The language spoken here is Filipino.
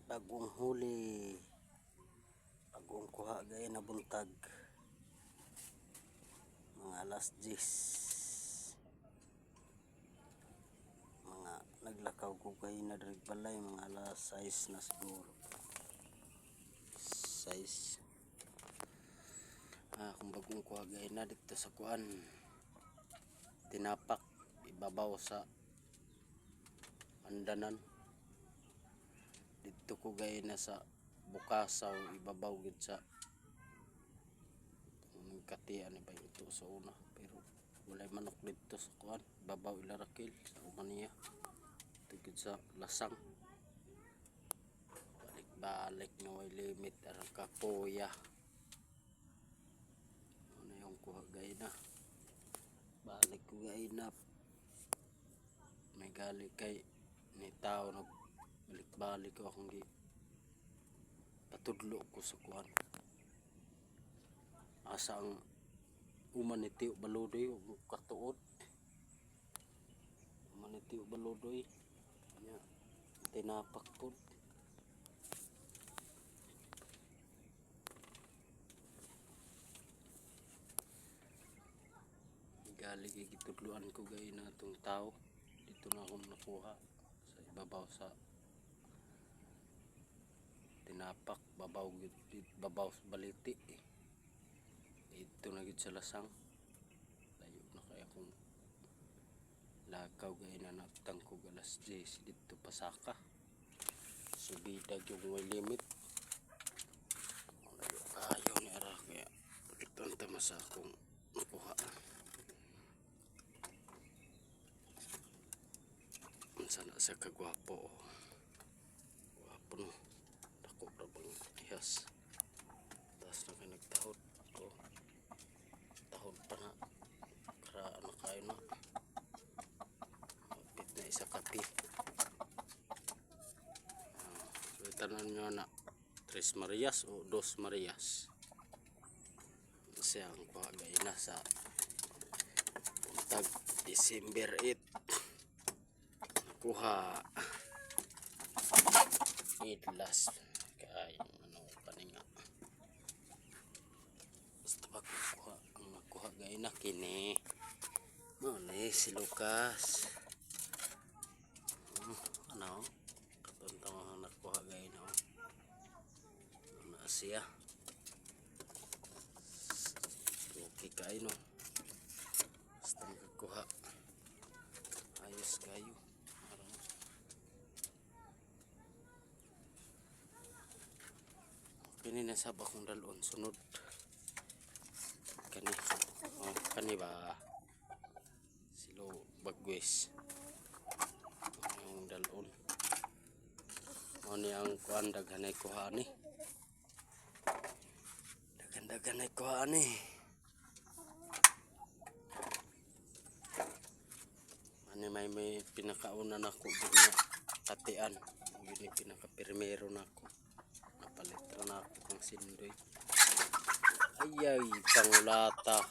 Bagong huli, bagong kuha gaya na buntag, mga alas 10, mga naglakaw ko kayo na darig balay, mga alas 6 na siguro 6. Kung bagong kuha gaya na dito sa kuan tinapak ibabaw sa andanan dito ko gaya na sa bukasaw ibabaw gid sa katian ni ba ito sa una, pero walay manok dito sa kuan ibabaw ilarakil sa umaniya tigid sa lasang balik nga way limit arang kapoya ano yung kuha gaya na balik ko gaya na may gali kay ni tao na balik ko akong gi patudlo ko sa kuan asa ang umanitiyo baludoy katuod umanitiyo baludoy nya tinapak pod gali kay gitudloan ko gay na itong tao dito na akong nakuha sa ibabaw sa tinapak babaw baliti ito na gid sa lasang layo na kaya akong lakaw gay na naktang ko alas 10 dito pasaka subidag yung may limit layo kayo ni ara kaya ito ang tamas akong nakuha. Sana sa kagwapo gwapo no dako ra bang ihas tas na kay nagtahod tahod pa na kara na kayo na mapit na isa kapi so tanan nyo na 3 Marias o 2 Marias siya ang kuhagay na sa buntag December 8 kuha idlas kay ano kaninga basta pagkuha ang nakuha gay na kini mali si Lucas ano katuntang ang nakuha gay na ano siya okay kayo no basta magkuha ayos kayo. Kini nasa bakong dalon sunod kani ba silo bagwes yung dalon ni ang kuan daghanay kuha ni daghanay kuha ni may pinakauna nako gud na katian yun pinaka primero nako napalitra na ako ng sindoy ayay pangulata